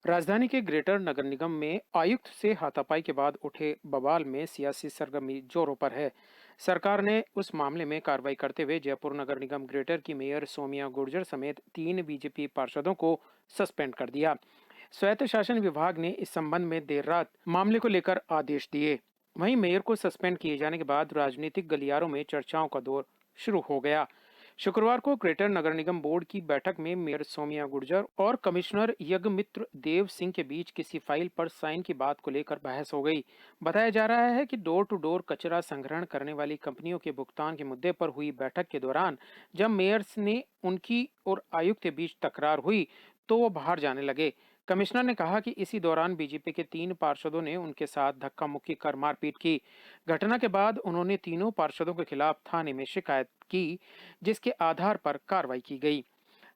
राजधानी के ग्रेटर नगर निगम में आयुक्त से हाथापाई के बाद उठे बवाल में सियासी सरगर्मी जोरों पर है। सरकार ने उस मामले में कार्रवाई करते हुए जयपुर नगर निगम ग्रेटर की मेयर सोमिया गुर्जर समेत 3 बीजेपी पार्षदों को सस्पेंड कर दिया। स्वायत्त शासन विभाग ने इस संबंध में देर रात मामले को लेकर आदेश दिए। वहीं मेयर को सस्पेंड किए जाने के बाद राजनीतिक गलियारों में चर्चाओं का दौर शुरू हो गया। शुक्रवार को ग्रेटर नगर निगम बोर्ड की बैठक में मेयर सोमिया गुर्जर और कमिश्नर यज्ञमित्र देव सिंह के बीच किसी फाइल पर साइन की बात को लेकर बहस हो गई। बताया जा रहा है कि डोर टू डोर कचरा संग्रहण करने वाली कंपनियों के भुगतान के मुद्दे पर हुई बैठक के दौरान जब मेयर्स ने उनकी और आयुक्त के बीच तकरार हुई तो वो बाहर जाने लगे। कमिश्नर ने कहा कि इसी दौरान बीजेपी के 3 पार्षदों ने उनके साथ धक्का मुक्की कर मारपीट की। घटना के बाद उन्होंने तीनों पार्षदों के खिलाफ थाने में शिकायत की, जिसके आधार पर कार्रवाई की गई।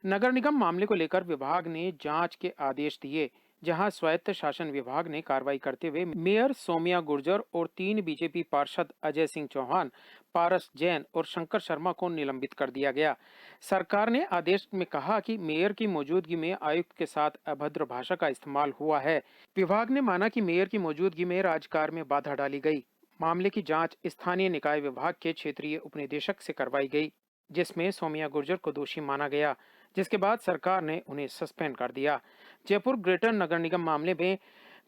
नगर निगम मामले को लेकर विभाग ने जांच के आदेश दिए, जहां स्वायत्त शासन विभाग ने कार्रवाई करते हुए मेयर सोमिया गुर्जर और 3 बीजेपी पार्षद अजय सिंह चौहान, पारस जैन और शंकर शर्मा को निलंबित कर दिया गया। सरकार ने आदेश में कहा कि मेयर की मौजूदगी में आयुक्त के साथ अभद्र भाषा का इस्तेमाल हुआ है। विभाग ने माना कि मेयर की मौजूदगी में राजकार्य में बाधा डाली गई। मामले की जांच स्थानीय निकाय विभाग के क्षेत्रीय उपनिदेशक से करवाई गई, जिसमें सोमिया गुर्जर को दोषी माना गया, जिसके बाद सरकार ने उन्हें सस्पेंड कर दिया। जयपुर ग्रेटर नगर निगम मामले में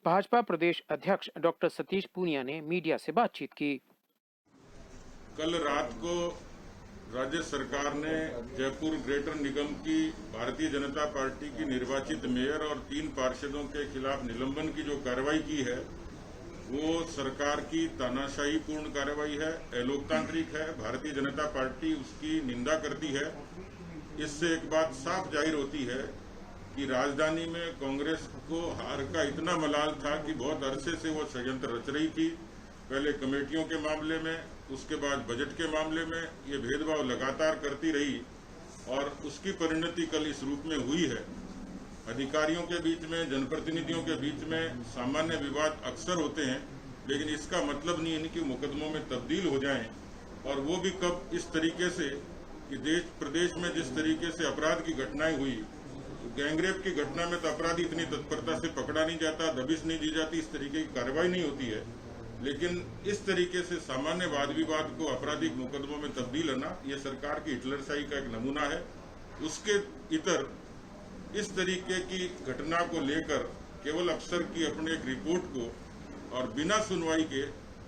भाजपा प्रदेश अध्यक्ष डॉक्टर सतीश पूनिया ने मीडिया से बातचीत की। कल रात को राज्य सरकार ने जयपुर ग्रेटर निगम की भारतीय जनता पार्टी की निर्वाचित मेयर और 3 पार्षदों के खिलाफ निलंबन की जो कार्रवाई की है वो सरकार की तानाशाही पूर्ण कार्रवाई है, अलोकतांत्रिक है। भारतीय जनता पार्टी उसकी निंदा करती है। इससे एक बात साफ जाहिर होती है कि राजधानी में कांग्रेस को हार का इतना मलाल था कि बहुत अरसे से वो षड्यंत्र रच रही थी। पहले कमेटियों के मामले में, उसके बाद बजट के मामले में ये भेदभाव लगातार करती रही और उसकी परिणति कल इस रूप में हुई है। अधिकारियों के बीच में, जनप्रतिनिधियों के बीच में सामान्य विवाद अक्सर होते हैं, लेकिन इसका मतलब नहीं है कि मुकदमों में तब्दील हो जाएं, और वो भी कब इस तरीके से कि देश प्रदेश में जिस तरीके से अपराध की घटनाएं हुई, गैंगरेप की घटना में तो अपराधी इतनी तत्परता से पकड़ा नहीं जाता, दबिश नहीं दी जाती, इस तरीके की कार्रवाई नहीं होती है। लेकिन इस तरीके से सामान्य वाद विवाद को आपराधिक मुकदमों में तब्दील करना, यह सरकार की हिटलरशाही का एक नमूना है। उसके इतर इस तरीके की घटना को लेकर केवल अफसर की अपने एक रिपोर्ट को और बिना सुनवाई के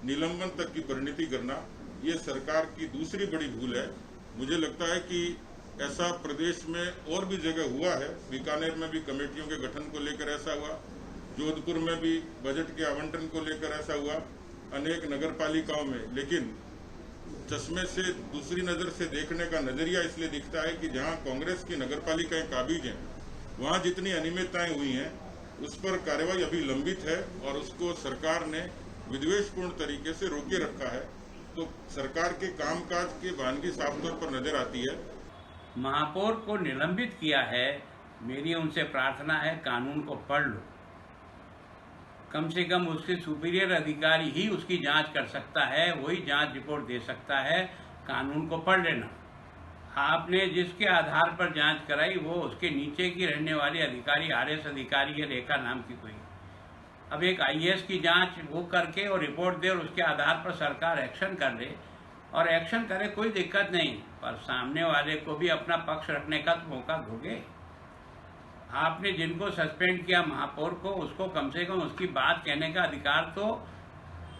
निलंबन तक की परिणति करना, ये सरकार की दूसरी बड़ी भूल है। मुझे लगता है कि ऐसा प्रदेश में और भी जगह हुआ है। बीकानेर में भी कमेटियों के गठन को लेकर ऐसा हुआ, जोधपुर में भी बजट के आवंटन को लेकर ऐसा हुआ, अनेक नगर पालिकाओं में। लेकिन चश्मे से दूसरी नजर से देखने का नजरिया इसलिए दिखता है कि जहां कांग्रेस की नगर पालिकाएं काबिज हैं, वहां जितनी अनियमितताएं हुई हैं उस पर कार्रवाई अभी लंबित है और उसको सरकार ने विद्वेषपूर्ण तरीके से रोके रखा है। तो सरकार के कामकाज की वानगी साफ तौर पर नजर आती है। महापौर को निलंबित किया है। मेरी उनसे प्रार्थना है, कानून को पढ़ लो। कम से कम उसके सुपीरियर अधिकारी ही उसकी जांच कर सकता है, वही जांच रिपोर्ट दे सकता है। कानून को पढ़ लेना। आपने जिसके आधार पर जांच कराई वो उसके नीचे की रहने वाली अधिकारी, आरएस अधिकारी है, रेखा नाम की कोई। अब एक आईएएस की जांच वो करके और रिपोर्ट दे और उसके आधार पर सरकार एक्शन कर ले, और एक्शन करे, कोई दिक्कत नहीं, पर सामने वाले को भी अपना पक्ष रखने का तो मौका दोगे। आपने जिनको सस्पेंड किया महापौर को, उसको कम से कम उसकी बात कहने का अधिकार तो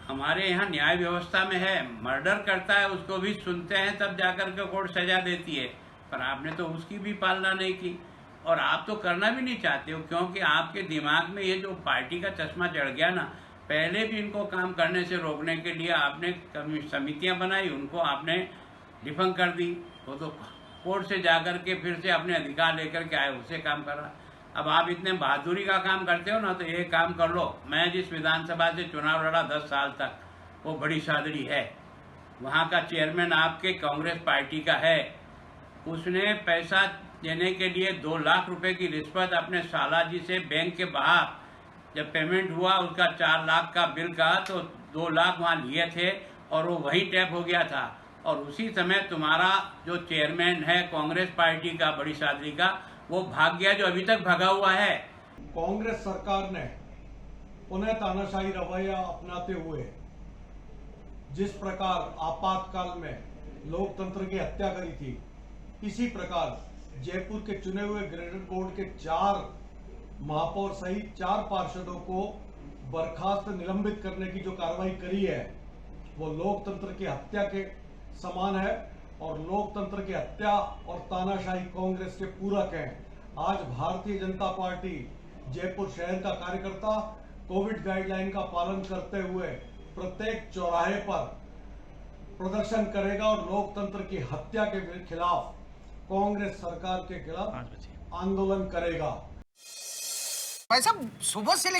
हमारे यहाँ न्याय व्यवस्था में है। मर्डर करता है उसको भी सुनते हैं, तब जाकर के कोर्ट सजा देती है, पर आपने तो उसकी भी पालना नहीं की, और आप तो करना भी नहीं चाहते हो, क्योंकि आपके दिमाग में ये जो पार्टी का चश्मा चढ़ गया ना, पहले भी इनको काम करने से रोकने के लिए आपने समितियां बनाई, उनको आपने डिफंग कर दी, वो तो कोर्ट से जाकर के फिर से अपने अधिकार लेकर के आए, उससे काम करा। अब आप इतने बहादुरी का काम करते हो ना, तो ये काम कर लो। मैं जिस विधानसभा से चुनाव लड़ा 10 साल तक, वो बड़ी सादड़ी है। वहाँ का चेयरमैन आपके कांग्रेस पार्टी का है। उसने पैसा देने के लिए 2 लाख रुपए की रिश्वत अपने साला जी से बैंक के बाहर, जब पेमेंट हुआ उसका 4 लाख का बिल का, तो 2 लाख वहाँ लिए थे और वो वहीं टैप हो गया था। और उसी समय तुम्हारा जो चेयरमैन है कांग्रेस पार्टी का, बड़ी सादरी का, वो भाग गया, जो अभी तक भगा हुआ है। कांग्रेस सरकार ने पुनः तानाशाही रवैया अपनाते हुए जिस प्रकार आपातकाल में लोकतंत्र की हत्या करी थी, इसी प्रकार जयपुर के चुने हुए ग्रेटर बोर्ड के 4 महापौर सहित 4 पार्षदों को बर्खास्त निलंबित करने की जो कार्रवाई करी है वो लोकतंत्र की हत्या के समान है और लोकतंत्र की हत्या और तानाशाही कांग्रेस के पूरक हैं। आज भारतीय जनता पार्टी जयपुर शहर का कार्यकर्ता कोविड गाइडलाइन का पालन करते हुए प्रत्येक चौराहे पर प्रदर्शन करेगा और लोकतंत्र की हत्या के खिलाफ कांग्रेस सरकार के खिलाफ आंदोलन करेगा। भाई साहब, सुबह से लेकर